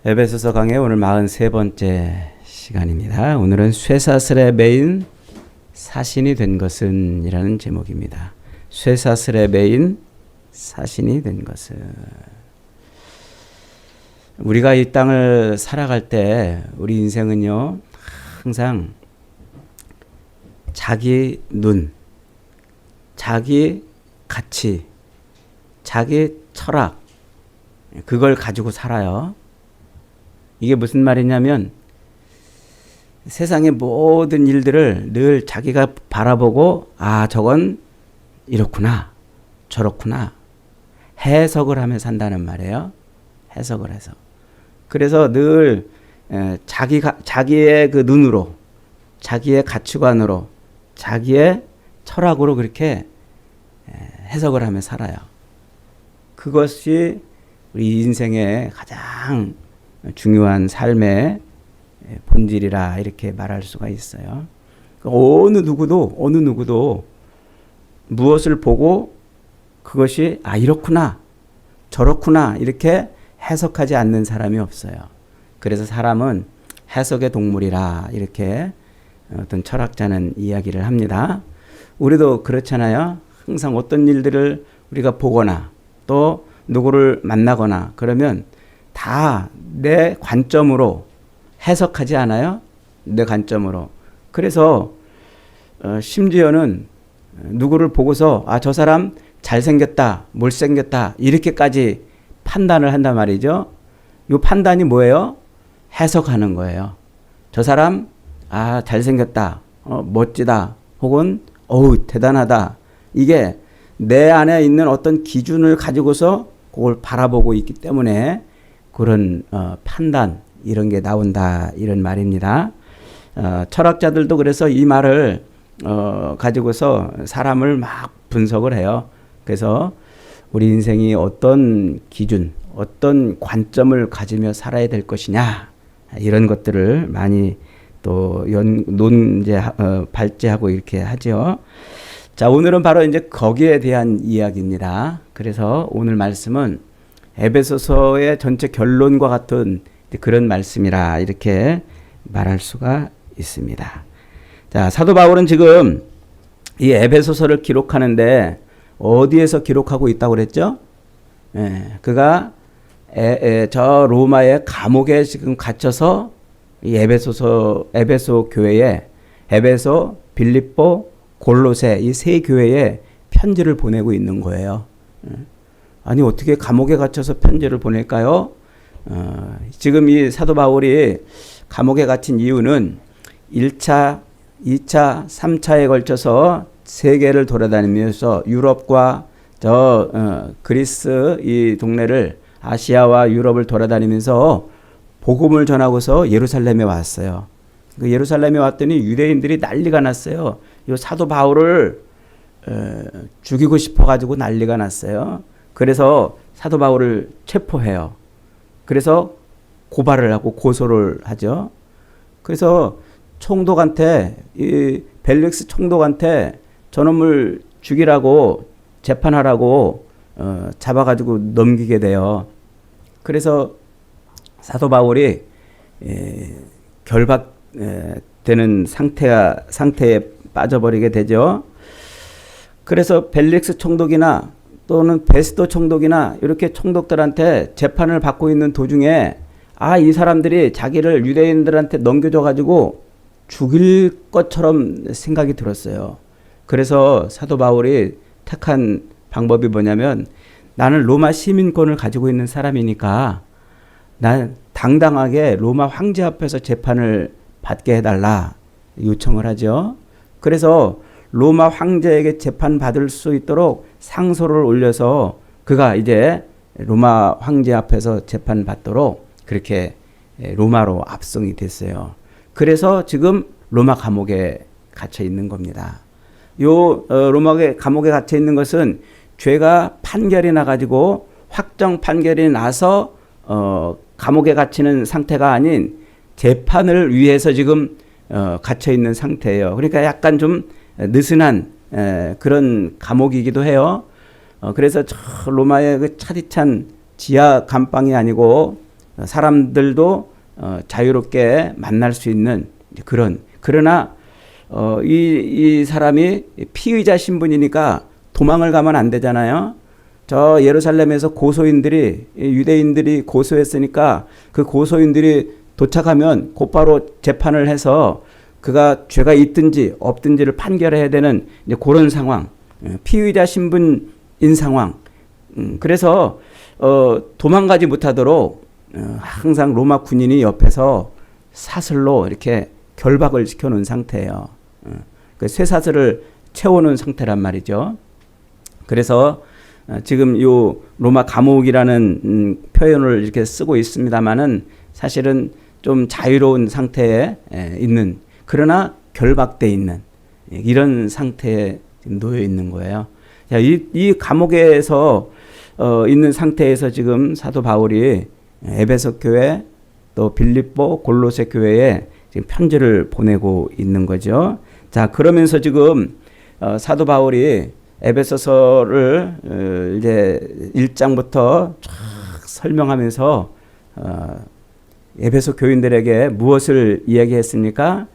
에베소서 강의 오늘 43번째 시간입니다. 오늘은 쇠사슬에 매인 사신이 된 것은 이라는 제목입니다. 쇠사슬에 매인 사신이 된 것은. 우리가 이 땅을 살아갈 때 우리 인생은요, 항상 자기 눈, 자기 가치, 자기 철학, 그걸 가지고 살아요. 이게 무슨 말이냐면 세상의 모든 일들을 늘 자기가 바라보고 저건 이렇구나 저렇구나 해석을 하며 산다는 말이에요. 해석을 해서. 그래서 늘 자기의 그 눈으로, 자기의 가치관으로, 자기의 철학으로 그렇게 해석을 하며 살아요. 그것이 우리 인생의 가장 중요한 삶의 본질이라 이렇게 말할 수가 있어요. 어느 누구도 무엇을 보고 그것이 이렇구나 저렇구나 이렇게 해석하지 않는 사람이 없어요. 그래서 사람은 해석의 동물이라 이렇게 어떤 철학자는 이야기를 합니다. 우리도 그렇잖아요. 항상 어떤 일들을 우리가 보거나 또 누구를 만나거나 그러면 다 내 관점으로 해석하지 않아요? 내 관점으로. 그래서 심지어는 누구를 보고서 저 사람 잘생겼다, 못생겼다 이렇게까지 판단을 한단 말이죠. 이 판단이 뭐예요? 해석하는 거예요. 저 사람 잘생겼다, 멋지다, 혹은 대단하다. 이게 내 안에 있는 어떤 기준을 가지고서 그걸 바라보고 있기 때문에 그런 판단 이런 게 나온다 이런 말입니다. 철학자들도 그래서 이 말을 가지고서 사람을 막 분석을 해요. 그래서 우리 인생이 어떤 기준, 어떤 관점을 가지며 살아야 될 것이냐 이런 것들을 많이 또 발제하고 이렇게 하죠. 자, 오늘은 바로 이제 거기에 대한 이야기입니다. 그래서 오늘 말씀은 에베소서의 전체 결론과 같은 그런 말씀이라 이렇게 말할 수가 있습니다. 자, 사도 바울은 지금 이 에베소서를 기록하는데 어디에서 기록하고 있다고 그랬죠? 그가 저 로마의 감옥에 지금 갇혀서 이 에베소 교회에 에베소, 빌립보, 골로새 이 세 교회에 편지를 보내고 있는 거예요. 아니 어떻게 감옥에 갇혀서 편지를 보낼까요? 지금 이 사도 바울이 감옥에 갇힌 이유는 1차, 2차, 3차에 걸쳐서 세계를 돌아다니면서 유럽과 그리스 이 동네를 아시아와 유럽을 돌아다니면서 복음을 전하고서 예루살렘에 왔어요. 그 예루살렘에 왔더니 유대인들이 난리가 났어요. 이 사도 바울을 죽이고 싶어가지고 난리가 났어요. 그래서 사도 바울을 체포해요. 그래서 고발을 하고 고소를 하죠. 그래서 총독한테 이 벨릭스 총독한테 저놈을 죽이라고 재판하라고 잡아가지고 넘기게 돼요. 그래서 사도 바울이 결박되는 상태에 빠져버리게 되죠. 그래서 벨릭스 총독이나 또는 베스도 총독이나 이렇게 총독들한테 재판을 받고 있는 도중에 이 사람들이 자기를 유대인들한테 넘겨줘가지고 죽일 것처럼 생각이 들었어요. 그래서 사도 바울이 택한 방법이 뭐냐면 나는 로마 시민권을 가지고 있는 사람이니까 난 당당하게 로마 황제 앞에서 재판을 받게 해달라 요청을 하죠. 그래서 로마 황제에게 재판받을 수 있도록 상소를 올려서 그가 이제 로마 황제 앞에서 재판받도록 그렇게 로마로 압송이 됐어요. 그래서 지금 로마 감옥에 갇혀 있는 겁니다. 로마 감옥에 갇혀 있는 것은 죄가 판결이 나가지고 확정 판결이 나서 감옥에 갇히는 상태가 아닌 재판을 위해서 지금 갇혀 있는 상태예요. 그러니까 약간 좀 느슨한 그런 감옥이기도 해요. 그래서 저 로마의 그 차디찬 지하 감방이 아니고 사람들도 자유롭게 만날 수 있는 그런. 그러나 이 사람이 피의자 신분이니까 도망을 가면 안 되잖아요. 저 예루살렘에서 고소인들이, 유대인들이 고소했으니까 그 고소인들이 도착하면 곧바로 재판을 해서 그가 죄가 있든지 없든지를 판결해야 되는 이제 그런 상황, 피의자 신분인 상황. 그래서 도망가지 못하도록 항상 로마 군인이 옆에서 사슬로 이렇게 결박을 시켜놓은 상태예요. 그 쇠사슬을 채워놓은 상태란 말이죠. 그래서 지금 요 로마 감옥이라는 표현을 이렇게 쓰고 있습니다만은 사실은 좀 자유로운 상태에 있는, 그러나 결박돼 있는 이런 상태에 놓여 있는 거예요. 자, 이 감옥에서 있는 상태에서 지금 사도 바울이 에베소 교회 또 빌립보 골로새 교회에 지금 편지를 보내고 있는 거죠. 자, 그러면서 지금 사도 바울이 에베소서를 이제 1장부터 쫙 설명하면서 에베소 교인들에게 무엇을 이야기했습니까?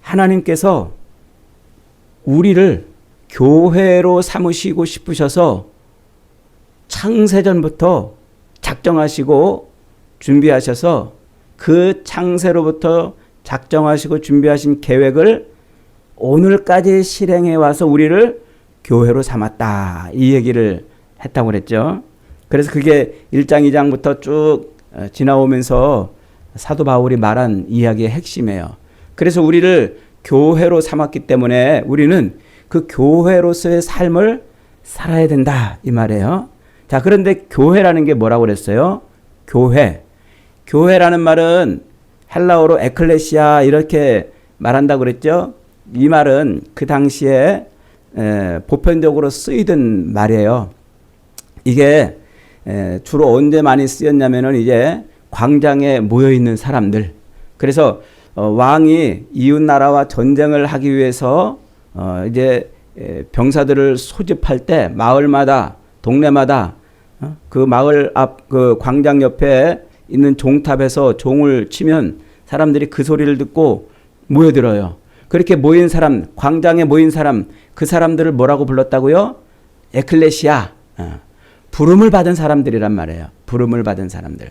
하나님께서 우리를 교회로 삼으시고 싶으셔서 창세전부터 작정하시고 준비하셔서 그 창세로부터 작정하시고 준비하신 계획을 오늘까지 실행해 와서 우리를 교회로 삼았다. 이 얘기를 했다고 그랬죠. 그래서 그게 1장, 2장부터 쭉 지나오면서 사도 바울이 말한 이야기의 핵심이에요. 그래서 우리를 교회로 삼았기 때문에 우리는 그 교회로서의 삶을 살아야 된다. 이 말이에요. 자, 그런데 교회라는 게 뭐라고 그랬어요? 교회. 교회라는 말은 헬라어로 에클레시아 이렇게 말한다고 그랬죠. 이 말은 그 당시에 보편적으로 쓰이던 말이에요. 이게 주로 언제 많이 쓰였냐면은 이제 광장에 모여 있는 사람들. 그래서 왕이 이웃 나라와 전쟁을 하기 위해서 이제 병사들을 소집할 때 마을마다 동네마다 그 마을 앞 그 광장 옆에 있는 종탑에서 종을 치면 사람들이 그 소리를 듣고 모여들어요. 그렇게 모인 사람, 광장에 모인 사람, 그 사람들을 뭐라고 불렀다고요? 에클레시아. 부름을 받은 사람들이란 말이에요. 부름을 받은 사람들.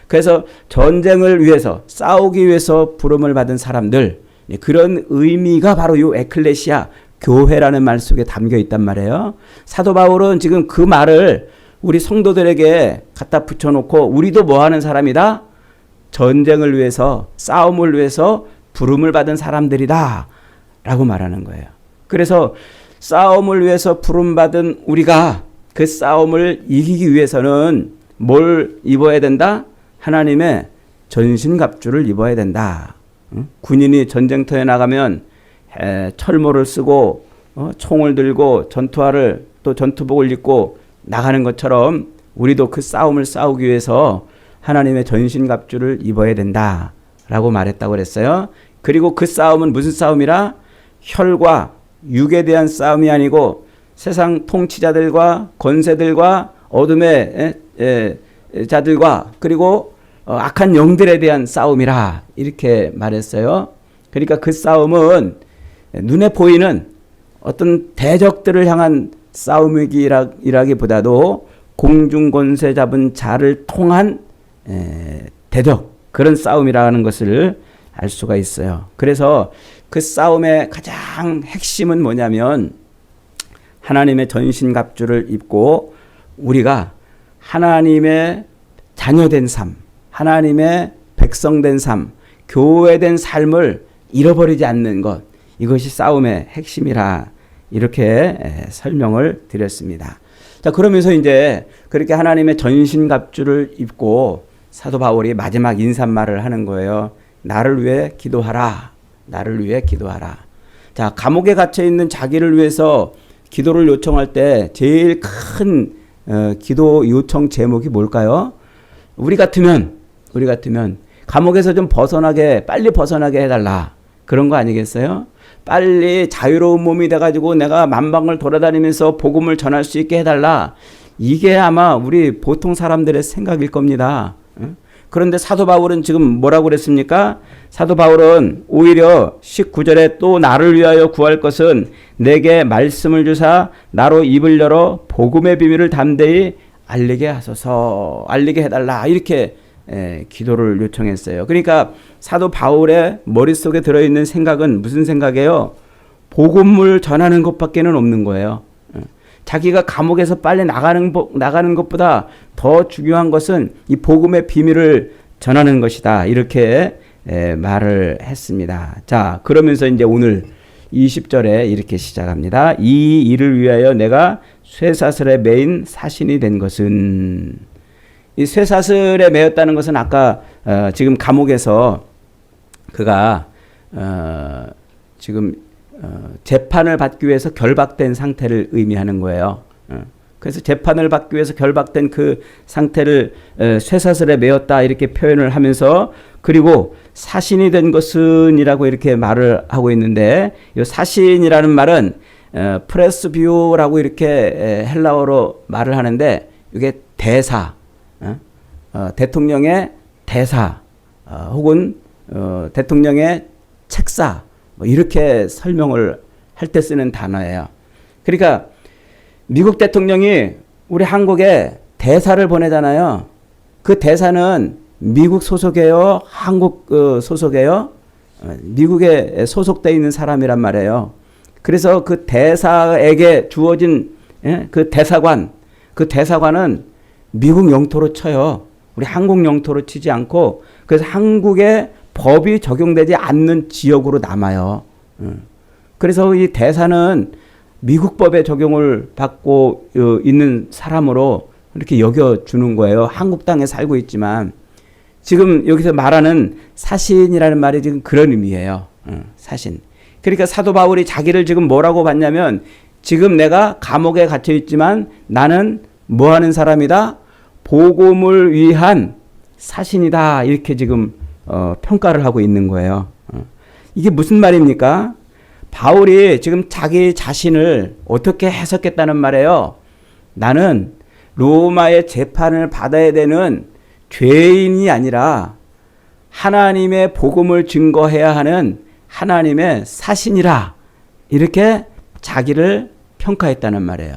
그래서 전쟁을 위해서, 싸우기 위해서 부름을 받은 사람들, 그런 의미가 바로 이 에클레시아, 교회라는 말 속에 담겨 있단 말이에요. 사도 바울은 지금 그 말을 우리 성도들에게 갖다 붙여놓고 우리도 뭐 하는 사람이다? 전쟁을 위해서, 싸움을 위해서 부름을 받은 사람들이다 라고 말하는 거예요. 그래서 싸움을 위해서 부름받은 우리가 그 싸움을 이기기 위해서는 뭘 입어야 된다? 하나님의 전신갑주를 입어야 된다. 군인이 전쟁터에 나가면 철모를 쓰고 총을 들고 전투화를 또 전투복을 입고 나가는 것처럼 우리도 그 싸움을 싸우기 위해서 하나님의 전신갑주를 입어야 된다 라고 말했다고 그랬어요. 그리고 그 싸움은 무슨 싸움이라? 혈과 육에 대한 싸움이 아니고 세상 통치자들과 권세들과 어둠의 자들과 그리고 악한 영들에 대한 싸움이라 이렇게 말했어요. 그러니까 그 싸움은 눈에 보이는 어떤 대적들을 향한 싸움이라기보다도 공중권세 잡은 자를 통한 대적, 그런 싸움이라는 것을 알 수가 있어요. 그래서 그 싸움의 가장 핵심은 뭐냐면 하나님의 전신갑주를 입고 우리가 하나님의 자녀된 삶, 하나님의 백성된 삶, 교회된 삶을 잃어버리지 않는 것, 이것이 싸움의 핵심이라 이렇게 설명을 드렸습니다. 자, 그러면서 이제 그렇게 하나님의 전신갑주를 입고 사도 바울이 마지막 인사말을 하는 거예요. 나를 위해 기도하라. 나를 위해 기도하라. 자, 감옥에 갇혀 있는 자기를 위해서 기도를 요청할 때 제일 큰 기도 요청 제목이 뭘까요? 우리 같으면 감옥에서 좀 빨리 벗어나게 해달라. 그런 거 아니겠어요? 빨리 자유로운 몸이 돼가지고 내가 만방을 돌아다니면서 복음을 전할 수 있게 해달라. 이게 아마 우리 보통 사람들의 생각일 겁니다. 그런데 사도 바울은 지금 뭐라고 그랬습니까? 사도 바울은 오히려 19절에 또 나를 위하여 구할 것은 내게 말씀을 주사 나로 입을 열어 복음의 비밀을 담대히 알리게 하소서, 알리게 해달라, 이렇게 기도를 요청했어요. 그러니까 사도 바울의 머릿속에 들어있는 생각은 무슨 생각이에요? 복음을 전하는 것밖에는 없는 거예요. 자기가 감옥에서 빨리 나가는 것보다 더 중요한 것은 이 복음의 비밀을 전하는 것이다, 이렇게 말을 했습니다. 자, 그러면서 이제 오늘 20절에 이렇게 시작합니다. 이 일을 위하여 내가 쇠사슬에 매인 사신이 된 것은, 이 쇠사슬에 매였다는 것은 아까 지금 감옥에서 그가 지금 재판을 받기 위해서 결박된 상태를 의미하는 거예요. 그래서 재판을 받기 위해서 결박된 그 상태를 쇠사슬에 매었다, 이렇게 표현을 하면서, 그리고 사신이 된 것은 이라고 이렇게 말을 하고 있는데, 이 사신이라는 말은 프레스비오라고 이렇게 헬라어로 말을 하는데, 이게 대사, 대통령의 대사, 혹은 대통령의 책사, 뭐 이렇게 설명을 할 때 쓰는 단어예요. 그러니까 미국 대통령이 우리 한국에 대사를 보내잖아요. 그 대사는 미국 소속이에요? 한국 소속이에요? 미국에 소속되어 있는 사람이란 말이에요. 그래서 그 대사에게 주어진 그 대사관은 미국 영토로 쳐요. 우리 한국 영토로 치지 않고, 그래서 한국의 법이 적용되지 않는 지역으로 남아요. 그래서 이 대사는 미국 법의 적용을 받고 있는 사람으로 이렇게 여겨주는 거예요. 한국 땅에 살고 있지만. 지금 여기서 말하는 사신이라는 말이 지금 그런 의미예요. 사신. 그러니까 사도 바울이 자기를 지금 뭐라고 봤냐면, 지금 내가 감옥에 갇혀 있지만 나는 뭐 하는 사람이다? 복음을 위한 사신이다, 이렇게 지금 평가를 하고 있는 거예요. 이게 무슨 말입니까? 바울이 지금 자기 자신을 어떻게 해석했다는 말이에요. 나는 로마의 재판을 받아야 되는 죄인이 아니라 하나님의 복음을 증거해야 하는 하나님의 사신이라, 이렇게 자기를 평가했다는 말이에요.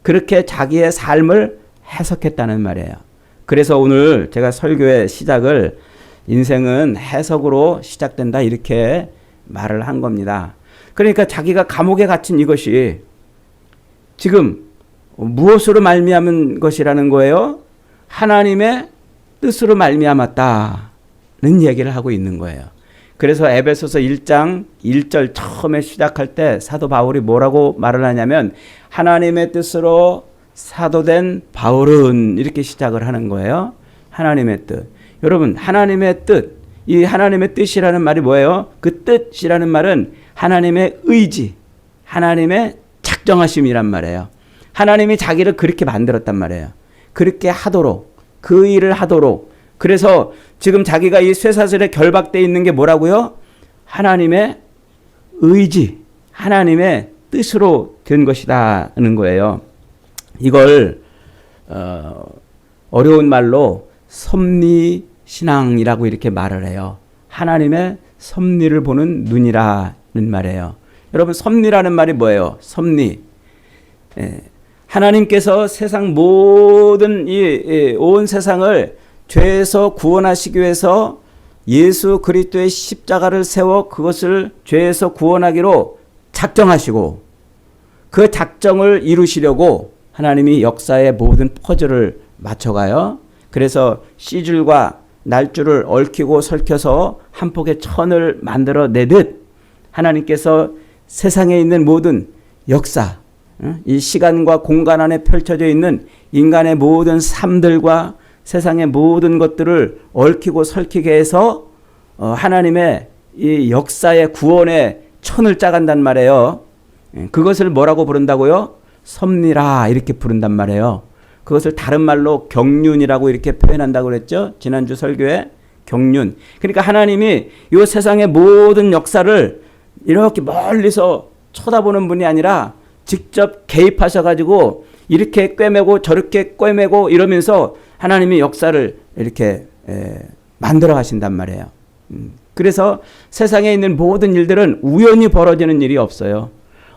그렇게 자기의 삶을 해석했다는 말이에요. 그래서 오늘 제가 설교의 시작을 인생은 해석으로 시작된다, 이렇게 말을 한 겁니다. 그러니까 자기가 감옥에 갇힌 이것이 지금 무엇으로 말미암은 것이라는 거예요? 하나님의 뜻으로 말미암았다는 얘기를 하고 있는 거예요. 그래서 에베소서 1장 1절 처음에 시작할 때 사도 바울이 뭐라고 말을 하냐면, 하나님의 뜻으로 사도된 바울은, 이렇게 시작을 하는 거예요. 하나님의 뜻. 여러분, 하나님의 뜻, 이 하나님의 뜻이라는 말이 뭐예요? 그 뜻이라는 말은 하나님의 의지, 하나님의 작정하심이란 말이에요. 하나님이 자기를 그렇게 만들었단 말이에요. 그렇게 하도록, 그 일을 하도록. 그래서 지금 자기가 이 쇠사슬에 결박되어 있는 게 뭐라고요? 하나님의 의지, 하나님의 뜻으로 된 것이다는 거예요. 이걸 어려운 말로 섭리신앙이라고 이렇게 말을 해요. 하나님의 섭리를 보는 눈이라는 말이에요. 여러분, 섭리라는 말이 뭐예요? 섭리. 하나님께서 세상 모든 온 세상을 죄에서 구원하시기 위해서 예수 그리스도의 십자가를 세워 그것을 죄에서 구원하기로 작정하시고, 그 작정을 이루시려고 하나님이 역사의 모든 퍼즐을 맞춰가요. 그래서 씨줄과 날줄을 얽히고 설켜서 한 폭의 천을 만들어 내듯 하나님께서 세상에 있는 모든 역사, 이 시간과 공간 안에 펼쳐져 있는 인간의 모든 삶들과 세상의 모든 것들을 얽히고 설키게 해서 하나님의 이 역사의 구원의 천을 짜간단 말이에요. 그것을 뭐라고 부른다고요? 섭리라, 이렇게 부른단 말이에요. 그것을 다른 말로 경륜이라고 이렇게 표현한다고 그랬죠. 지난주 설교에 경륜. 그러니까 하나님이 이 세상의 모든 역사를 이렇게 멀리서 쳐다보는 분이 아니라 직접 개입하셔가지고 이렇게 꿰매고 저렇게 꿰매고 이러면서 하나님이 역사를 이렇게 만들어 가신단 말이에요. 그래서 세상에 있는 모든 일들은 우연히 벌어지는 일이 없어요.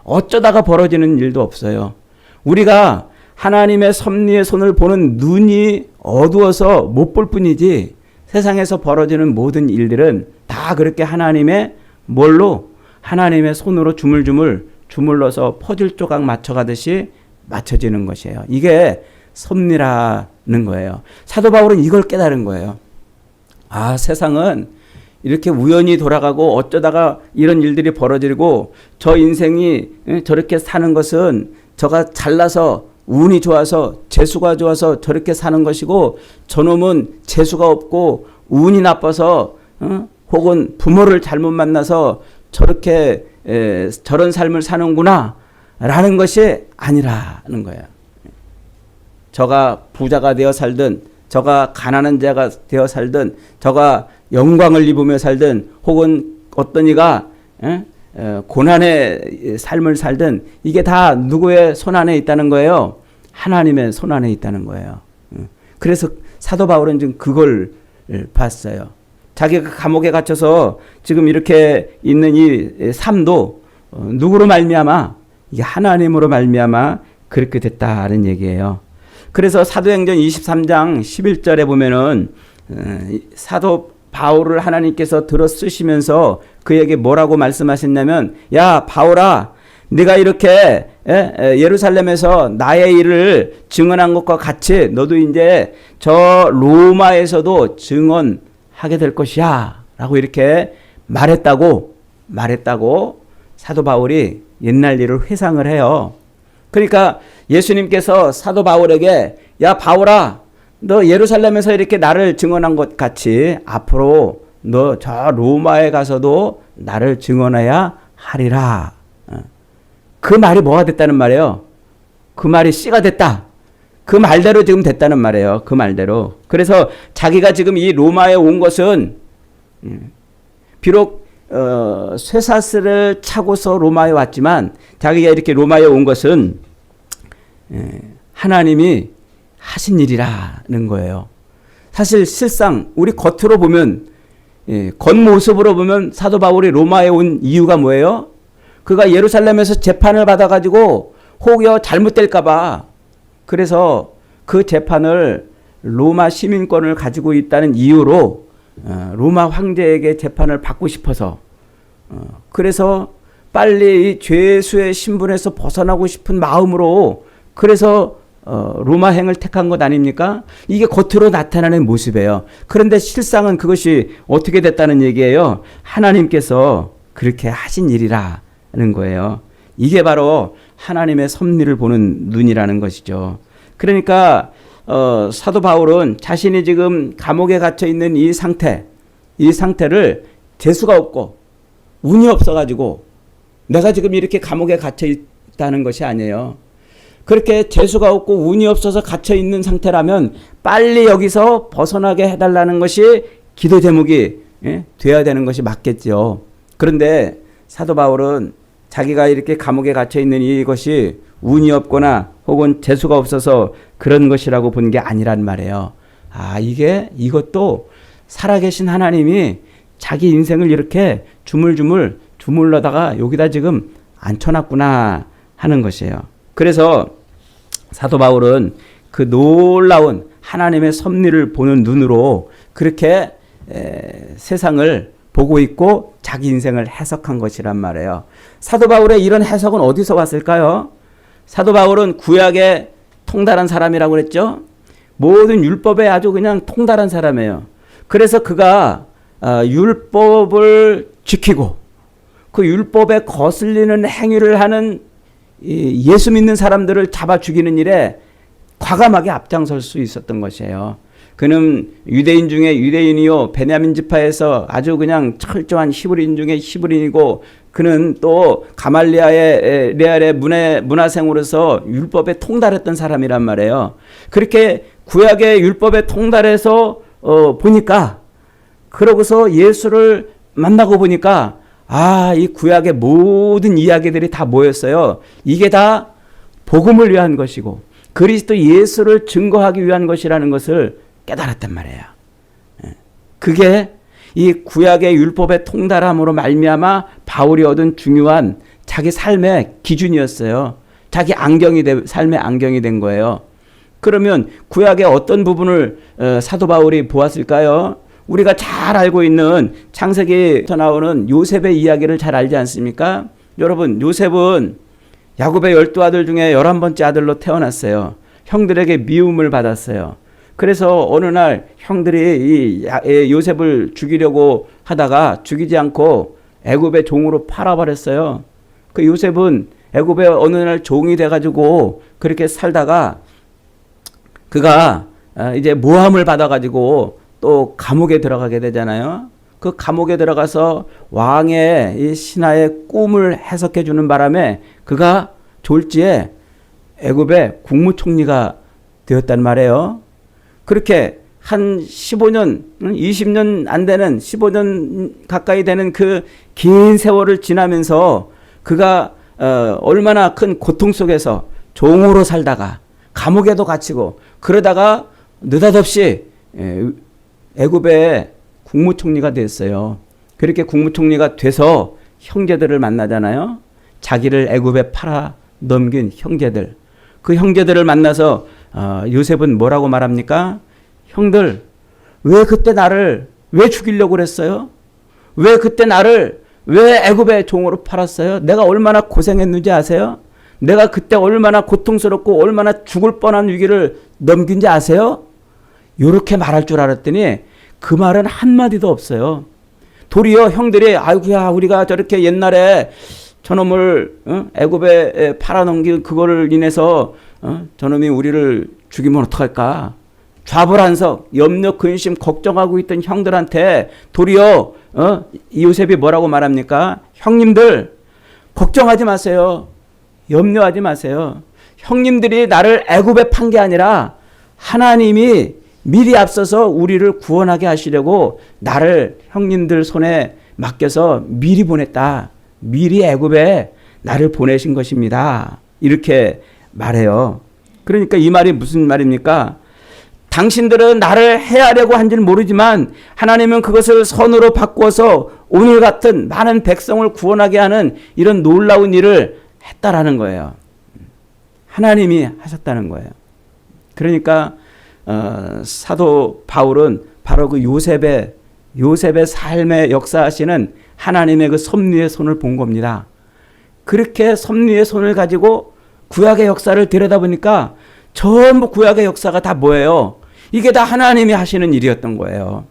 어쩌다가 벌어지는 일도 없어요. 우리가 하나님의 섭리의 손을 보는 눈이 어두워서 못 볼 뿐이지 세상에서 벌어지는 모든 일들은 다 그렇게 하나님의 뭘로? 하나님의 손으로 주물주물 주물러서 퍼즐 조각 맞춰가듯이 맞춰지는 것이에요. 이게 섭리라는 거예요. 사도 바울은 이걸 깨달은 거예요. 아, 세상은 이렇게 우연히 돌아가고 어쩌다가 이런 일들이 벌어지고 저 인생이 저렇게 사는 것은 저가 잘나서 운이 좋아서 재수가 좋아서 저렇게 사는 것이고 저놈은 재수가 없고 운이 나빠서 혹은 부모를 잘못 만나서 저렇게 저런 삶을 사는구나 라는 것이 아니라는 거예요. 저가 부자가 되어 살든 저가 가난한 자가 되어 살든 저가 영광을 입으며 살든 혹은 어떤 이가 고난의 삶을 살든 이게 다 누구의 손 안에 있다는 거예요? 하나님의 손 안에 있다는 거예요. 그래서 사도 바울은 지금 그걸 봤어요. 자기가 감옥에 갇혀서 지금 이렇게 있는 이 삶도 누구로 말미암아? 이게 하나님으로 말미암아 그렇게 됐다는 얘기예요. 그래서 사도행전 23장 11절에 보면은 사도 바울을 하나님께서 들어 쓰시면서 그에게 뭐라고 말씀하셨냐면 야 바울아 네가 이렇게 예루살렘에서 나의 일을 증언한 것과 같이 너도 이제 저 로마에서도 증언하게 될 것이야 라고 이렇게 말했다고 사도 바울이 옛날 일을 회상을 해요. 그러니까 예수님께서 사도 바울에게 야 바울아 너 예루살렘에서 이렇게 나를 증언한 것 같이 앞으로 너 저 로마에 가서도 나를 증언해야 하리라. 그 말이 뭐가 됐다는 말이에요? 그 말이 씨가 됐다. 그 말대로 지금 됐다는 말이에요. 그 말대로. 그래서 자기가 지금 이 로마에 온 것은 비록 쇠사슬을 차고서 로마에 왔지만 자기가 이렇게 로마에 온 것은 하나님이 하신 일이라는 거예요. 사실 실상 우리 겉으로 보면 겉모습으로 보면 사도 바울이 로마에 온 이유가 뭐예요? 그가 예루살렘에서 재판을 받아가지고 혹여 잘못될까봐 그래서 그 재판을 로마 시민권을 가지고 있다는 이유로 로마 황제에게 재판을 받고 싶어서 그래서 빨리 이 죄수의 신분에서 벗어나고 싶은 마음으로 그래서 로마행을 택한 것 아닙니까? 이게 겉으로 나타나는 모습이에요. 그런데 실상은 그것이 어떻게 됐다는 얘기예요. 하나님께서 그렇게 하신 일이라는 거예요. 이게 바로 하나님의 섭리를 보는 눈이라는 것이죠. 그러니까 사도 바울은 자신이 지금 감옥에 갇혀 있는 이 상태를 재수가 없고 운이 없어가지고 내가 지금 이렇게 감옥에 갇혀 있다는 것이 아니에요. 그렇게 재수가 없고 운이 없어서 갇혀 있는 상태라면 빨리 여기서 벗어나게 해달라는 것이 기도 제목이 돼야 되는 것이 맞겠죠. 그런데 사도 바울은 자기가 이렇게 감옥에 갇혀 있는 이것이 운이 없거나 혹은 재수가 없어서 그런 것이라고 본 게 아니란 말이에요. 아, 이것도 살아계신 하나님이 자기 인생을 이렇게 주물러다가 여기다 지금 앉혀놨구나 하는 것이에요. 그래서 사도 바울은 그 놀라운 하나님의 섭리를 보는 눈으로 그렇게 세상을 보고 있고 자기 인생을 해석한 것이란 말이에요. 사도 바울의 이런 해석은 어디서 왔을까요? 사도 바울은 구약에 통달한 사람이라고 그랬죠. 모든 율법에 아주 그냥 통달한 사람이에요. 그래서 그가 율법을 지키고 그 율법에 거슬리는 행위를 하는 예수 믿는 사람들을 잡아 죽이는 일에 과감하게 앞장설 수 있었던 것이에요. 그는 유대인 중에 유대인이요 베냐민 지파에서 아주 그냥 철저한 히브리인 중에 히브리인이고 그는 또 가말리아의 레알의 문화생으로서 율법에 통달했던 사람이란 말이에요. 그렇게 구약의 율법에 통달해서 보니까 그러고서 예수를 만나고 보니까 이 구약의 모든 이야기들이 다 뭐였어요? 이게 다 복음을 위한 것이고 그리스도 예수를 증거하기 위한 것이라는 것을 깨달았단 말이에요. 그게 이 구약의 율법의 통달함으로 말미암아 바울이 얻은 중요한 자기 삶의 기준이었어요. 자기 삶의 안경이 된 거예요. 그러면 구약의 어떤 부분을 사도 바울이 보았을까요? 우리가 잘 알고 있는 창세기에서 나오는 요셉의 이야기를 잘 알지 않습니까? 여러분, 요셉은 야곱의 12아들 중에 11번째 아들로 태어났어요. 형들에게 미움을 받았어요. 그래서 어느 날 형들이 이 요셉을 죽이려고 하다가 죽이지 않고 애굽의 종으로 팔아버렸어요. 그 요셉은 애굽의 어느 날 종이 돼가지고 그렇게 살다가 그가 이제 모함을 받아가지고 또 감옥에 들어가게 되잖아요. 그 감옥에 들어가서 왕의 이 신하의 꿈을 해석해 주는 바람에 그가 졸지에 애굽의 국무총리가 되었단 말이에요. 그렇게 한 15년, 20년 안 되는 15년 가까이 되는 그 긴 세월을 지나면서 그가 얼마나 큰 고통 속에서 종으로 살다가 감옥에도 갇히고 그러다가 느닷없이 애굽의 국무총리가 됐어요. 그렇게 국무총리가 돼서 형제들을 만나잖아요. 자기를 애굽에 팔아 넘긴 형제들. 그 형제들을 만나서 요셉은 뭐라고 말합니까? 형들, 왜 그때 나를 왜 죽이려고 그랬어요? 왜 그때 나를 왜 애굽의 종으로 팔았어요? 내가 얼마나 고생했는지 아세요? 내가 그때 얼마나 고통스럽고 얼마나 죽을 뻔한 위기를 넘긴지 아세요? 이렇게 말할 줄 알았더니 그 말은 한마디도 없어요. 도리어 형들이 아이고야 우리가 저렇게 옛날에 저놈을 애굽에 팔아넘긴 그거를 인해서 저놈이 우리를 죽이면 어떡할까? 좌불안석, 염려, 근심, 걱정하고 있던 형들한테 도리어 요셉이 뭐라고 말합니까? 형님들 걱정하지 마세요. 염려하지 마세요. 형님들이 나를 애굽에 판 게 아니라 하나님이 미리 앞서서 우리를 구원하게 하시려고 나를 형님들 손에 맡겨서 미리 보냈다. 미리 애굽에 나를 보내신 것입니다. 이렇게 말해요. 그러니까 이 말이 무슨 말입니까? 당신들은 나를 해하려고 한지는 모르지만 하나님은 그것을 선으로 바꾸어서 오늘 같은 많은 백성을 구원하게 하는 이런 놀라운 일을 했다라는 거예요. 하나님이 하셨다는 거예요. 그러니까 사도 바울은 바로 그 요셉의 삶에 역사하시는 하나님의 그 섭리의 손을 본 겁니다. 그렇게 섭리의 손을 가지고 구약의 역사를 들여다보니까 전부 구약의 역사가 다 뭐예요? 이게 다 하나님이 하시는 일이었던 거예요.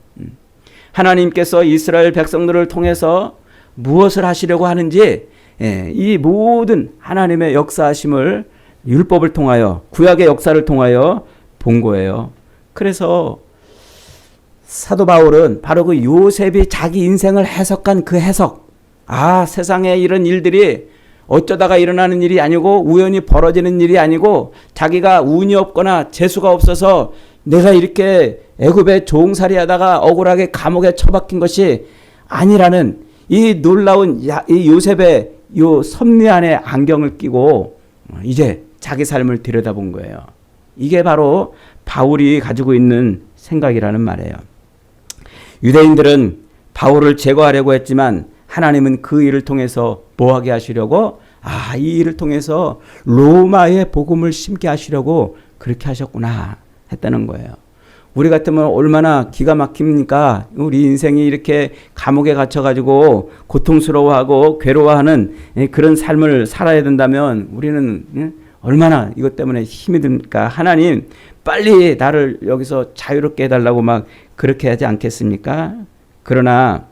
하나님께서 이스라엘 백성들을 통해서 무엇을 하시려고 하는지 이 모든 하나님의 역사하심을 율법을 통하여 구약의 역사를 통하여 본 거예요. 그래서 사도 바울은 바로 그 요셉이 자기 인생을 해석한 그 해석, 세상에 이런 일들이 어쩌다가 일어나는 일이 아니고 우연히 벌어지는 일이 아니고 자기가 운이 없거나 재수가 없어서 내가 이렇게 애굽에 종살이 하다가 억울하게 감옥에 처박힌 것이 아니라는 이 놀라운 이 요셉의 요 섭리 안에 안경을 끼고 이제 자기 삶을 들여다본 거예요. 이게 바로 바울이 가지고 있는 생각이라는 말이에요. 유대인들은 바울을 제거하려고 했지만 하나님은 그 일을 통해서 뭐하게 하시려고? 이 일을 통해서 로마의 복음을 심게 하시려고 그렇게 하셨구나 했다는 거예요. 우리 같으면 얼마나 기가 막힙니까? 우리 인생이 이렇게 감옥에 갇혀가지고 고통스러워하고 괴로워하는 그런 삶을 살아야 된다면 우리는 얼마나 이것 때문에 힘이 듭니까? 하나님 빨리 나를 여기서 자유롭게 해달라고 막 그렇게 하지 않겠습니까? 그러나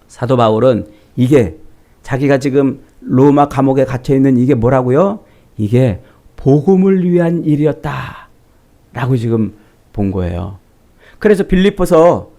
사도 바울은 이게 자기가 지금 로마 감옥에 갇혀있는 이게 뭐라고요? 이게 복음을 위한 일이었다 라고 지금 본 거예요. 그래서 빌립보서,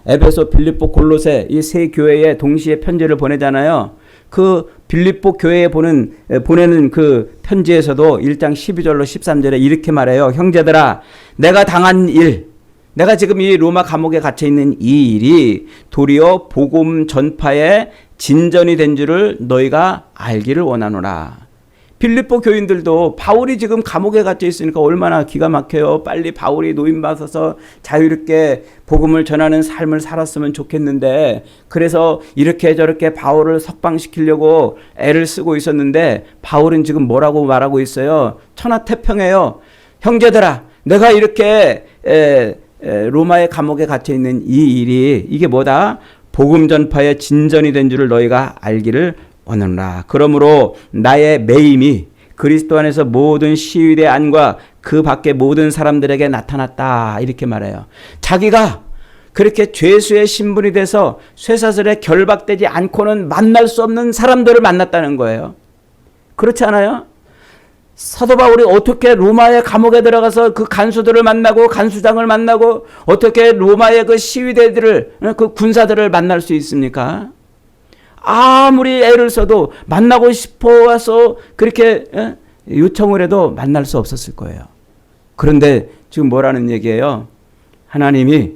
에베소, 빌립보, 골로새 이 세 교회에 동시에 편지를 보내잖아요. 그 빌립보 교회에 보내는 그 편지에서도 1장 12절로 13절에 이렇게 말해요. 형제들아, 내가 당한 일, 내가 지금 이 로마 감옥에 갇혀 있는 이 일이 도리어 복음 전파의 진전이 된 줄을 너희가 알기를 원하노라. 빌립보 교인들도 바울이 지금 감옥에 갇혀 있으니까 얼마나 기가 막혀요. 빨리 바울이 노임받아서 자유롭게 복음을 전하는 삶을 살았으면 좋겠는데, 그래서 이렇게 저렇게 바울을 석방시키려고 애를 쓰고 있었는데, 바울은 지금 뭐라고 말하고 있어요? 천하태평해요. 형제들아, 내가 이렇게 로마의 감옥에 갇혀 있는 이 일이, 이게 뭐다? 복음 전파의 진전이 된 줄을 너희가 알기를 원하노라. 그러므로 나의 매임이 그리스도 안에서 모든 시위대 안과 그 밖의 모든 사람들에게 나타났다. 이렇게 말해요. 자기가 그렇게 죄수의 신분이 돼서 쇠사슬에 결박되지 않고는 만날 수 없는 사람들을 만났다는 거예요. 그렇지 않아요? 사도 바울이 어떻게 로마의 감옥에 들어가서 그 간수들을 만나고 간수장을 만나고 어떻게 로마의 그 시위대들을, 그 군사들을 만날 수 있습니까? 아무리 애를 써도 만나고 싶어 와서 그렇게 요청을 해도 만날 수 없었을 거예요. 그런데 지금 뭐라는 얘기예요? 하나님이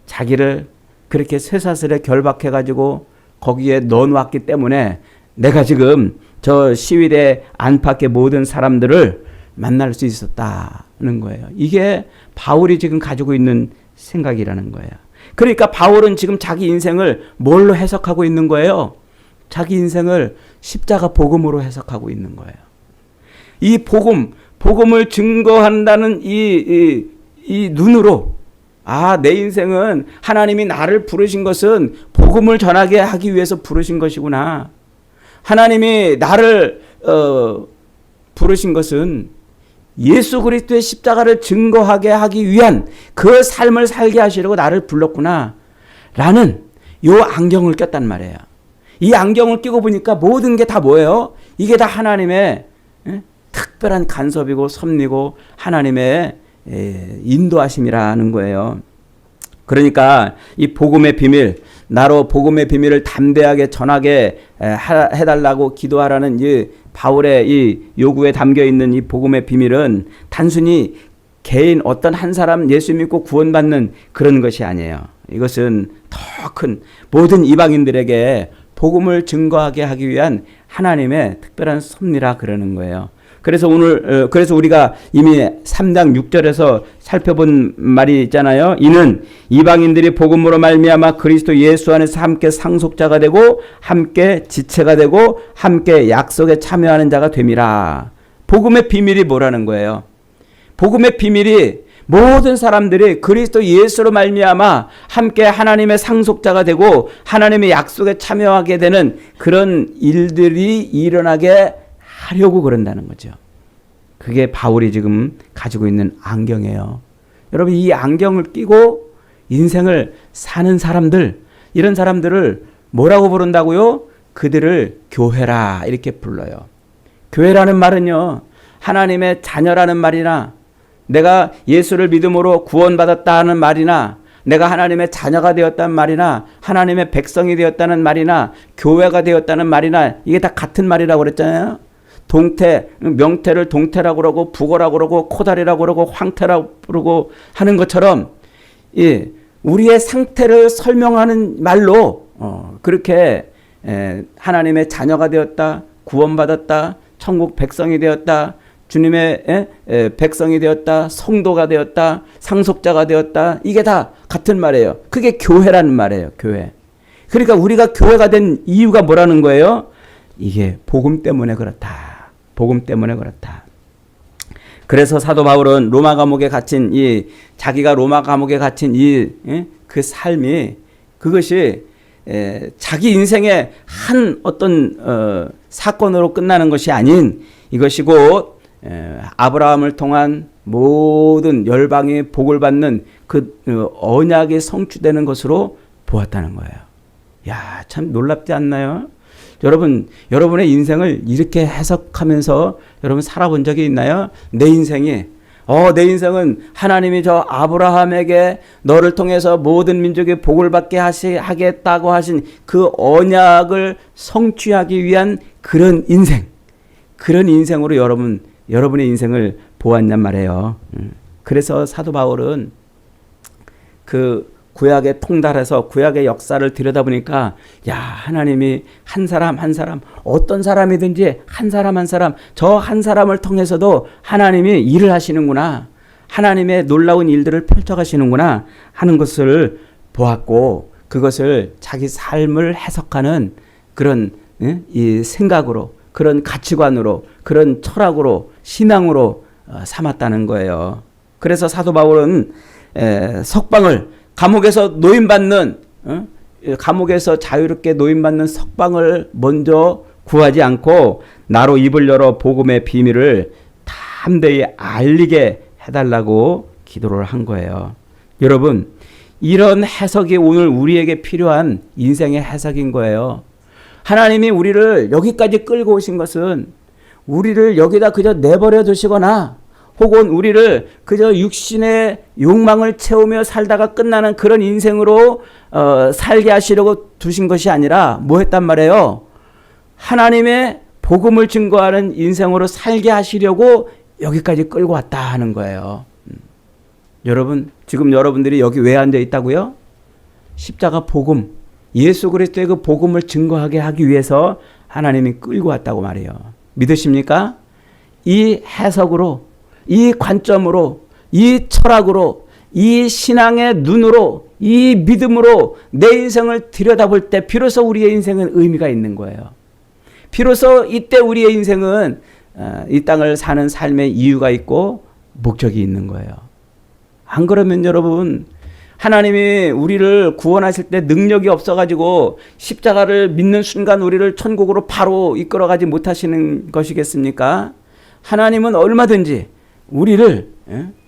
자기를 그렇게 쇠사슬에 결박해가지고 거기에 넣어놓았기 때문에 내가 지금 저 시위대 안팎의 모든 사람들을 만날 수 있었다는 거예요. 이게 바울이 지금 가지고 있는 생각이라는 거예요. 그러니까 바울은 지금 자기 인생을 뭘로 해석하고 있는 거예요? 자기 인생을 십자가 복음으로 해석하고 있는 거예요. 이 복음을 증거한다는 이 눈으로, 아, 내 인생은 하나님이 나를 부르신 것은 복음을 전하게 하기 위해서 부르신 것이구나. 하나님이 나를 부르신 것은 예수 그리스도의 십자가를 증거하게 하기 위한 그 삶을 살게 하시려고 나를 불렀구나 라는 요 안경을 꼈단 말이에요. 이 안경을 끼고 보니까 모든 게 다 뭐예요? 이게 다 하나님의 특별한 간섭이고 섭리고 하나님의 인도하심이라는 거예요. 그러니까 이 복음의 비밀, 나로 복음의 비밀을 담대하게 전하게 해달라고 기도하라는 이 바울의 이 요구에 담겨 있는 이 복음의 비밀은 단순히 개인 어떤 한 사람 예수 믿고 구원받는 그런 것이 아니에요. 이것은 더 큰 모든 이방인들에게 복음을 증거하게 하기 위한 하나님의 특별한 섭리라 그러는 거예요. 그래서 그래서 우리가 이미 3장 6절에서 살펴본 말이 있잖아요. 이는 이방인들이 복음으로 말미암아 그리스도 예수 안에서 함께 상속자가 되고 함께 지체가 되고 함께 약속에 참여하는 자가 됨이라. 복음의 비밀이 뭐라는 거예요? 복음의 비밀이 모든 사람들이 그리스도 예수로 말미암아 함께 하나님의 상속자가 되고 하나님의 약속에 참여하게 되는 그런 일들이 일어나게 하려고 그런다는 거죠. 그게 바울이 지금 가지고 있는 안경이에요. 여러분, 이 안경을 끼고 인생을 사는 사람들, 이런 사람들을 뭐라고 부른다고요? 그들을 교회라 이렇게 불러요. 교회라는 말은요, 하나님의 자녀라는 말이나 내가 예수를 믿음으로 구원받았다는 말이나 내가 하나님의 자녀가 되었다는 말이나 하나님의 백성이 되었다는 말이나 교회가 되었다는 말이나 이게 다 같은 말이라고 그랬잖아요. 동태, 명태를 동태라고 그러고 북어라고 그러고 코다리라고 그러고 황태라고 그러고 하는 것처럼 우리의 상태를 설명하는 말로 그렇게 하나님의 자녀가 되었다, 구원받았다, 천국 백성이 되었다, 주님의 백성이 되었다, 성도가 되었다, 상속자가 되었다, 이게 다 같은 말이에요. 그게 교회라는 말이에요. 교회. 그러니까 우리가 교회가 된 이유가 뭐라는 거예요? 이게 복음 때문에 그렇다. 복음 때문에 그렇다. 그래서 사도 바울은 로마 감옥에 갇힌 자기가 로마 감옥에 갇힌 그 삶이, 그것이 자기 인생의 한 어떤 사건으로 끝나는 것이 아닌 이것이 곧 아브라함을 통한 모든 열방이 복을 받는 그 언약이 성취되는 것으로 보았다는 거예요. 야, 참 놀랍지 않나요? 여러분, 여러분의 인생을 이렇게 해석하면서 여러분 살아본 적이 있나요? 내 인생은 하나님이 저 아브라함에게 너를 통해서 모든 민족이 복을 받게 하겠다고 하신 그 언약을 성취하기 위한 그런 인생으로 여러분의 인생을 보았냔 말이에요. 그래서 사도 바울은 그 구약에 통달해서 구약의 역사를 들여다보니까 야, 하나님이 한 사람 한 사람 어떤 사람이든지 한 사람 한 사람 저 한 사람을 통해서도 하나님이 일을 하시는구나. 하나님의 놀라운 일들을 펼쳐가시는구나 하는 것을 보았고 그것을 자기 삶을 해석하는 그런 이 생각으로 그런 가치관으로 그런 철학으로 신앙으로 삼았다는 거예요. 그래서 사도 바울은 석방을 감옥에서 노임받는 감옥에서 자유롭게 노임받는 석방을 먼저 구하지 않고 나로 입을 열어 복음의 비밀을 담대히 알리게 해달라고 기도를 한 거예요. 여러분, 이런 해석이 오늘 우리에게 필요한 인생의 해석인 거예요. 하나님이 우리를 여기까지 끌고 오신 것은 우리를 여기다 그저 내버려 두시거나 혹은 우리를 그저 육신의 욕망을 채우며 살다가 끝나는 그런 인생으로 살게 하시려고 두신 것이 아니라 뭐 했단 말이에요? 하나님의 복음을 증거하는 인생으로 살게 하시려고 여기까지 끌고 왔다 하는 거예요. 여러분, 지금 여러분들이 여기 왜 앉아 있다고요? 십자가 복음, 예수 그리스도의 그 복음을 증거하게 하기 위해서 하나님이 끌고 왔다고 말해요. 믿으십니까? 이 해석으로, 이 관점으로, 이 철학으로, 이 신앙의 눈으로, 이 믿음으로 내 인생을 들여다볼 때 비로소 우리의 인생은 의미가 있는 거예요. 비로소 이때 우리의 인생은 이 땅을 사는 삶의 이유가 있고 목적이 있는 거예요. 안 그러면 여러분, 하나님이 우리를 구원하실 때 능력이 없어가지고 십자가를 믿는 순간 우리를 천국으로 바로 이끌어가지 못하시는 것이겠습니까? 하나님은 얼마든지 우리를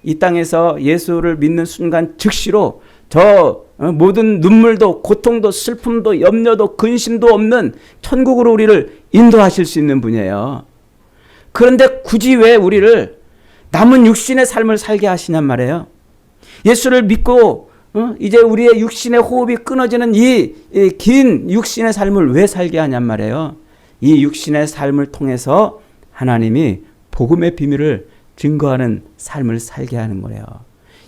이 땅에서 예수를 믿는 순간 즉시로 저 모든 눈물도 고통도 슬픔도 염려도 근심도 없는 천국으로 우리를 인도하실 수 있는 분이에요. 그런데 굳이 왜 우리를 남은 육신의 삶을 살게 하시냔 말이에요. 예수를 믿고 이제 우리의 육신의 호흡이 끊어지는 이 긴 육신의 삶을 왜 살게 하냔 말이에요. 이 육신의 삶을 통해서 하나님이 복음의 비밀을 증거하는 삶을 살게 하는 거예요.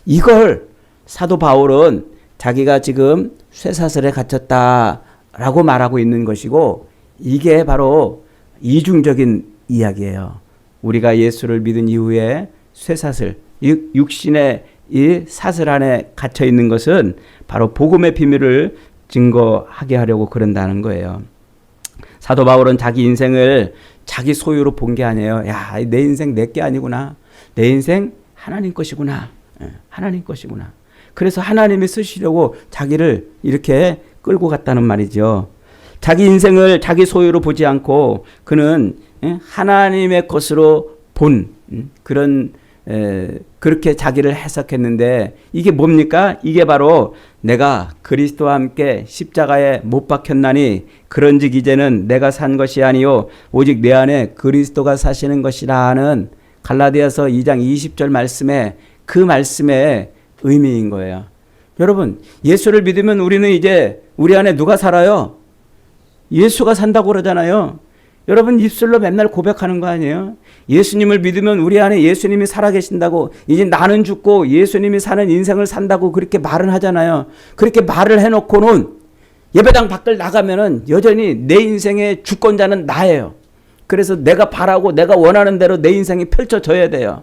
이걸 사도 바울은 자기가 지금 쇠사슬에 갇혔다라고 말하고 있는 것이고 이게 바로 이중적인 이야기예요. 우리가 예수를 믿은 이후에 쇠사슬, 육신의 이 사슬 안에 갇혀 있는 것은 바로 복음의 비밀을 증거하게 하려고 그런다는 거예요. 사도 바울은 자기 인생을 자기 소유로 본 게 아니에요. 야, 내 인생 내 게 아니구나. 내 인생 하나님 것이구나. 하나님 것이구나. 그래서 하나님이 쓰시려고 자기를 이렇게 끌고 갔다는 말이죠. 자기 인생을 자기 소유로 보지 않고 그는 하나님의 것으로 본 그런 그렇게 자기를 해석했는데 이게 뭡니까? 이게 바로 내가 그리스도와 함께 십자가에 못 박혔나니 그런즉 이제는 내가 산 것이 아니요 오직 내 안에 그리스도가 사시는 것이라 하는 갈라디아서 2장 20절 말씀에 그 말씀의 의미인 거예요. 여러분, 예수를 믿으면 우리는 이제 우리 안에 누가 살아요? 예수가 산다고 그러잖아요. 여러분 입술로 맨날 고백하는 거 아니에요? 예수님을 믿으면 우리 안에 예수님이 살아계신다고 이제 나는 죽고 예수님이 사는 인생을 산다고 그렇게 말은 하잖아요. 그렇게 말을 해놓고는 예배당 밖을 나가면은 여전히 내 인생의 주권자는 나예요. 그래서 내가 바라고 내가 원하는 대로 내 인생이 펼쳐져야 돼요.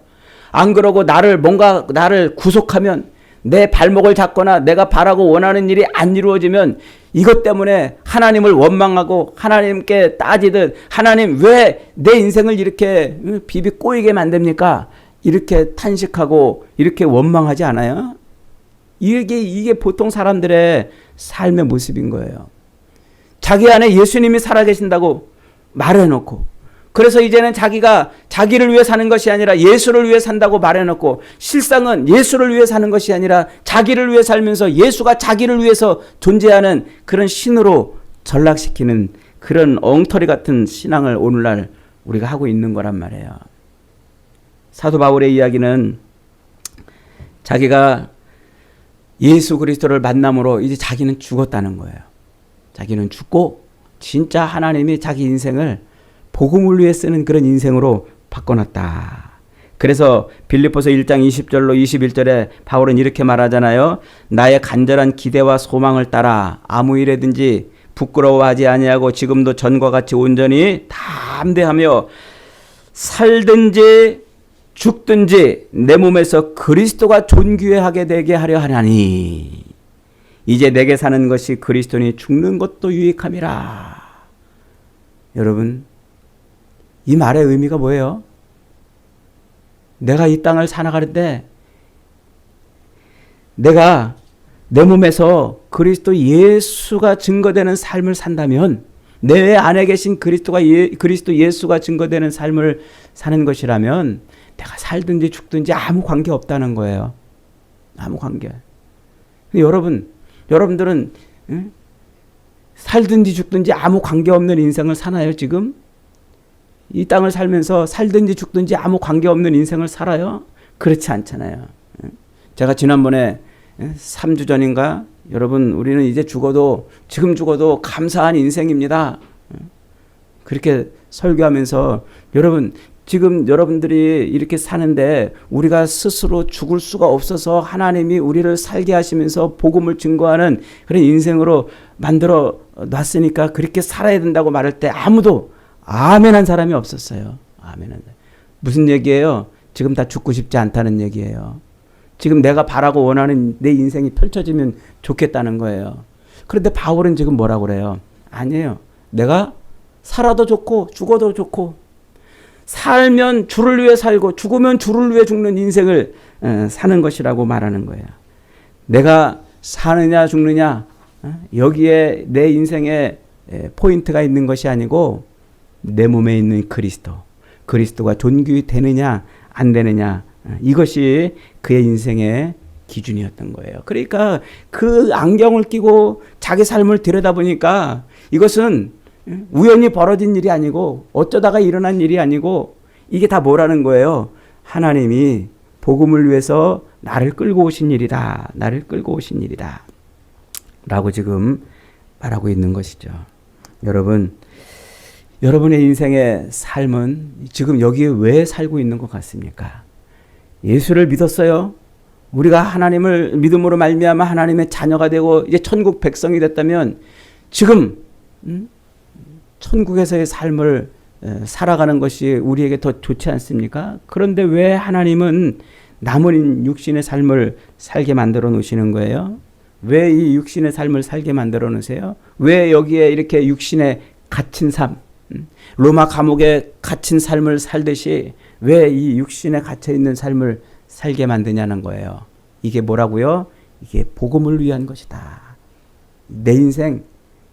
안 그러고 나를 구속하면 내 발목을 잡거나 내가 바라고 원하는 일이 안 이루어지면 이것 때문에 하나님을 원망하고 하나님께 따지듯 하나님 왜 내 인생을 이렇게 비비 꼬이게 만듭니까? 이렇게 탄식하고 이렇게 원망하지 않아요? 이게 보통 사람들의 삶의 모습인 거예요. 자기 안에 예수님이 살아계신다고 말해놓고 그래서 이제는 자기가 자기를 위해 사는 것이 아니라 예수를 위해 산다고 말해놓고 실상은 예수를 위해 사는 것이 아니라 자기를 위해 살면서 예수가 자기를 위해서 존재하는 그런 신으로 전락시키는 그런 엉터리 같은 신앙을 오늘날 우리가 하고 있는 거란 말이에요. 사도 바울의 이야기는 자기가 예수 그리스도를 만남으로 이제 자기는 죽었다는 거예요. 자기는 죽고 진짜 하나님이 자기 인생을 복음을 위해 쓰는 그런 인생으로 바꿔놨다. 그래서 빌립보서 1장 20절로 21절에 바울은 이렇게 말하잖아요. 나의 간절한 기대와 소망을 따라 아무 일에든지 부끄러워하지 아니하고 지금도 전과 같이 온전히 담대하며 살든지 죽든지 내 몸에서 그리스도가 존귀하게 되게 하려 하나니 이제 내게 사는 것이 그리스도니 죽는 것도 유익함이라. 여러분, 이 말의 의미가 뭐예요? 내가 이 땅을 살아가는데 내가 내 몸에서 그리스도 예수가 증거되는 삶을 산다면, 내 안에 계신 그리스도 예수가 증거되는 삶을 사는 것이라면 내가 살든지 죽든지 아무 관계 없다는 거예요. 아무 관계. 여러분들은 살든지 죽든지 아무 관계 없는 인생을 사나요, 지금? 이 땅을 살면서 살든지 죽든지 아무 관계 없는 인생을 살아요? 그렇지 않잖아요. 제가 지난번에 3주 전인가, 여러분, 우리는 이제 지금 죽어도 감사한 인생입니다. 그렇게 설교하면서, 여러분, 지금 여러분들이 이렇게 사는데 우리가 스스로 죽을 수가 없어서 하나님이 우리를 살게 하시면서 복음을 증거하는 그런 인생으로 만들어 놨으니까 그렇게 살아야 된다고 말할 때 아무도 아멘한 사람이 없었어요. 아멘한 사람. 무슨 얘기예요? 지금 다 죽고 싶지 않다는 얘기예요. 지금 내가 바라고 원하는 내 인생이 펼쳐지면 좋겠다는 거예요. 그런데 바울은 지금 뭐라고 그래요? 아니에요. 내가 살아도 좋고 죽어도 좋고, 살면 주를 위해 살고 죽으면 주를 위해 죽는 인생을 사는 것이라고 말하는 거예요. 내가 사느냐 죽느냐, 여기에 내 인생에 포인트가 있는 것이 아니고 내 몸에 있는 그리스도가 존귀히 되느냐 안 되느냐, 이것이 그의 인생의 기준이었던 거예요. 그러니까 그 안경을 끼고 자기 삶을 들여다보니까 이것은 우연히 벌어진 일이 아니고 어쩌다가 일어난 일이 아니고, 이게 다 뭐라는 거예요? 하나님이 복음을 위해서 나를 끌고 오신 일이다. 나를 끌고 오신 일이다. 라고 지금 말하고 있는 것이죠. 여러분의 인생의 삶은 지금 여기에 왜 살고 있는 것 같습니까? 예수를 믿었어요. 우리가 하나님을 믿음으로 말미암아 하나님의 자녀가 되고 이제 천국 백성이 됐다면 지금 천국에서의 삶을 살아가는 것이 우리에게 더 좋지 않습니까? 그런데 왜 하나님은 남은 육신의 삶을 살게 만들어 놓으시는 거예요? 왜 이 육신의 삶을 살게 만들어 놓으세요? 왜 여기에 이렇게 육신에 갇힌 삶, 로마 감옥에 갇힌 삶을 살듯이 왜 이 육신에 갇혀 있는 삶을 살게 만드냐는 거예요. 이게 뭐라고요? 이게 복음을 위한 것이다. 내 인생,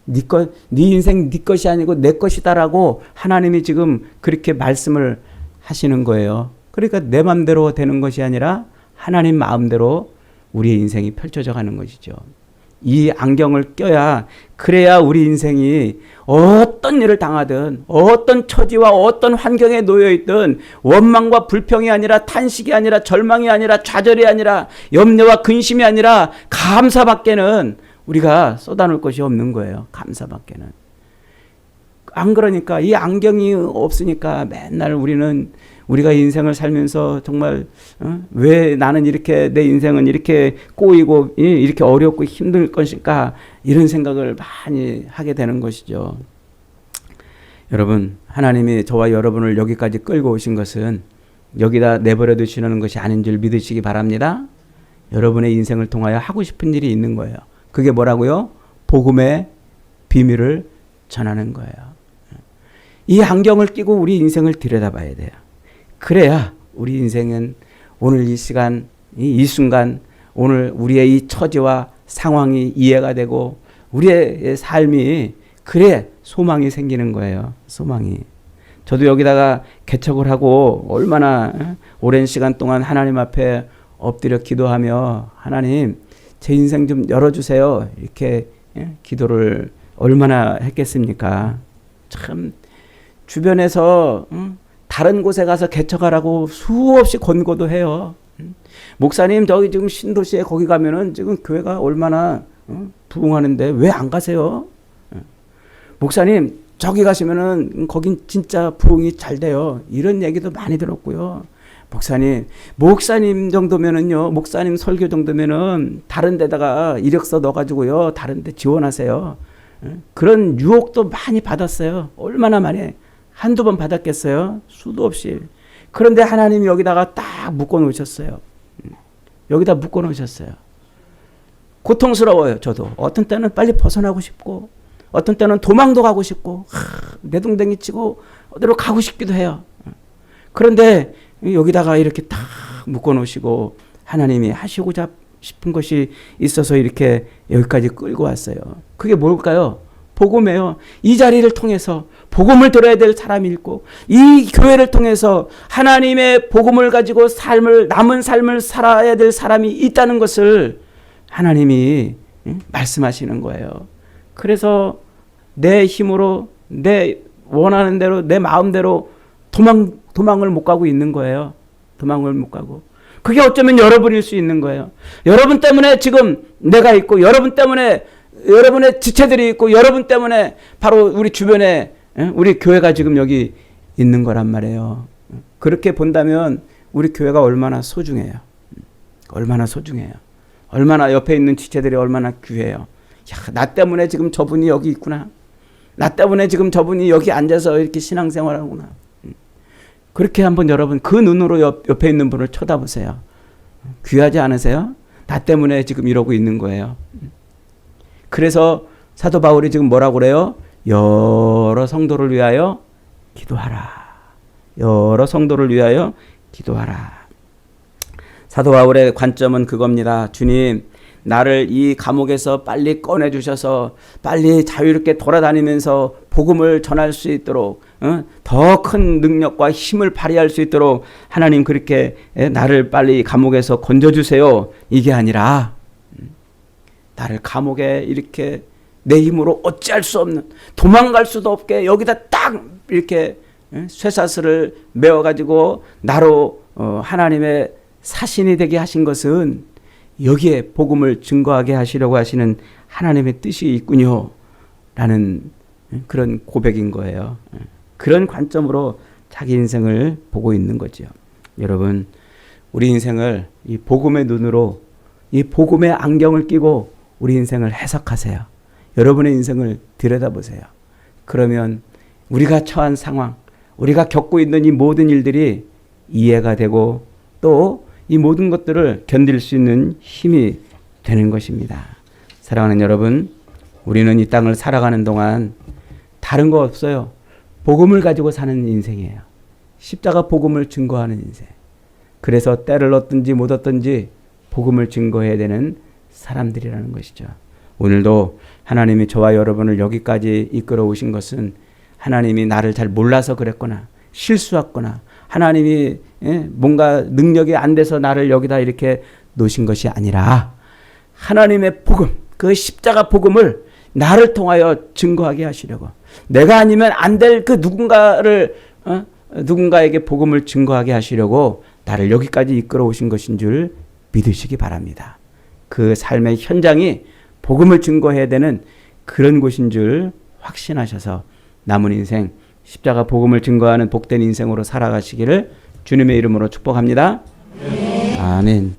네 인생 네 것이 아니고 내 것이다라고 하나님이 지금 그렇게 말씀을 하시는 거예요. 그러니까 내 마음대로 되는 것이 아니라 하나님 마음대로 우리의 인생이 펼쳐져 가는 것이죠. 이 안경을 껴야, 그래야 우리 인생이 어떤 일을 당하든 어떤 처지와 어떤 환경에 놓여 있든 원망과 불평이 아니라 탄식이 아니라 절망이 아니라 좌절이 아니라 염려와 근심이 아니라 감사밖에는 우리가 쏟아놓을 것이 없는 거예요. 감사밖에는. 안 그러니까, 이 안경이 없으니까 맨날 우리가 인생을 살면서 정말 왜 나는 이렇게, 내 인생은 이렇게 꼬이고 이렇게 어렵고 힘들 것일까, 이런 생각을 많이 하게 되는 것이죠. 여러분, 하나님이 저와 여러분을 여기까지 끌고 오신 것은 여기다 내버려 두시는 것이 아닌 줄 믿으시기 바랍니다. 여러분의 인생을 통하여 하고 싶은 일이 있는 거예요. 그게 뭐라고요? 복음의 비밀을 전하는 거예요. 이 안경을 끼고 우리 인생을 들여다봐야 돼요. 그래야 우리 인생은 오늘 이 시간, 이 순간, 오늘 우리의 이 처지와 상황이 이해가 되고 우리의 삶이, 그래 소망이 생기는 거예요. 소망이. 저도 여기다가 개척을 하고 얼마나 오랜 시간 동안 하나님 앞에 엎드려 기도하며, 하나님 제 인생 좀 열어주세요, 이렇게 기도를 얼마나 했겠습니까? 참 주변에서 다른 곳에 가서 개척하라고 수없이 권고도 해요. 목사님 저기 지금 신도시에 거기 가면은 지금 교회가 얼마나 부흥하는데 왜 안 가세요? 목사님 저기 가시면은 거긴 진짜 부흥이 잘 돼요. 이런 얘기도 많이 들었고요. 목사님 정도면은요, 목사님 설교 정도면은 다른 데다가 이력서 넣어가지고요, 다른 데 지원하세요. 그런 유혹도 많이 받았어요. 얼마나 많이, 한두 번 받았겠어요? 수도 없이. 그런데 하나님이 여기다가 딱 묶어 놓으셨어요. 여기다 묶어 놓으셨어요. 고통스러워요, 저도. 어떤 때는 빨리 벗어나고 싶고, 어떤 때는 도망도 가고 싶고, 내동댕이 치고 어디로 가고 싶기도 해요. 그런데 여기다가 이렇게 딱 묶어 놓으시고 하나님이 하시고자 싶은 것이 있어서 이렇게 여기까지 끌고 왔어요. 그게 뭘까요? 복음이에요. 이 자리를 통해서 복음을 들어야 될 사람이 있고, 이 교회를 통해서 하나님의 복음을 가지고 남은 삶을 살아야 될 사람이 있다는 것을 하나님이 말씀하시는 거예요. 그래서 내 힘으로, 내 원하는 대로, 내 마음대로 도망을 못 가고 있는 거예요. 도망을 못 가고. 그게 어쩌면 여러분일 수 있는 거예요. 여러분 때문에 지금 내가 있고, 여러분 때문에 여러분의 지체들이 있고, 여러분 때문에 바로 우리 주변에 우리 교회가 지금 여기 있는 거란 말이에요. 그렇게 본다면 우리 교회가 얼마나 소중해요. 얼마나 소중해요. 얼마나 옆에 있는 지체들이 얼마나 귀해요. 야, 나 때문에 지금 저분이 여기 있구나. 나 때문에 지금 저분이 여기 앉아서 이렇게 신앙생활하구나. 그렇게 한번 여러분 그 눈으로 옆에 있는 분을 쳐다보세요. 귀하지 않으세요? 나 때문에 지금 이러고 있는 거예요. 그래서 사도 바울이 지금 뭐라고 그래요? 여러 성도를 위하여 기도하라. 여러 성도를 위하여 기도하라. 사도 바울의 관점은 그겁니다. 주님, 나를 이 감옥에서 빨리 꺼내주셔서 빨리 자유롭게 돌아다니면서 복음을 전할 수 있도록, 더 큰 능력과 힘을 발휘할 수 있도록 하나님 그렇게 나를 빨리 감옥에서 건져주세요. 이게 아니라 나를 감옥에 이렇게 내 힘으로 어찌할 수 없는, 도망갈 수도 없게 여기다 딱 이렇게 쇠사슬을 메어가지고 나로 하나님의 사신이 되게 하신 것은 여기에 복음을 증거하게 하시려고 하시는 하나님의 뜻이 있군요 라는 그런 고백인 거예요. 그런 관점으로 자기 인생을 보고 있는 거죠. 여러분, 우리 인생을 이 복음의 눈으로, 이 복음의 안경을 끼고 우리 인생을 해석하세요. 여러분의 인생을 들여다보세요. 그러면 우리가 처한 상황, 우리가 겪고 있는 이 모든 일들이 이해가 되고 또 이 모든 것들을 견딜 수 있는 힘이 되는 것입니다. 사랑하는 여러분, 우리는 이 땅을 살아가는 동안 다른 거 없어요. 복음을 가지고 사는 인생이에요. 십자가 복음을 증거하는 인생. 그래서 때를 얻든지 못 얻든지 복음을 증거해야 되는 사람들이라는 것이죠. 오늘도 하나님이 저와 여러분을 여기까지 이끌어 오신 것은 하나님이 나를 잘 몰라서 그랬거나 실수했거나 하나님이 뭔가 능력이 안 돼서 나를 여기다 이렇게 놓으신 것이 아니라 하나님의 복음, 그 십자가 복음을 나를 통하여 증거하게 하시려고, 내가 아니면 안 될 그 누군가에게 복음을 증거하게 하시려고 나를 여기까지 이끌어 오신 것인 줄 믿으시기 바랍니다. 그 삶의 현장이 복음을 증거해야 되는 그런 곳인 줄 확신하셔서 남은 인생 십자가 복음을 증거하는 복된 인생으로 살아가시기를 주님의 이름으로 축복합니다. 네. 아멘.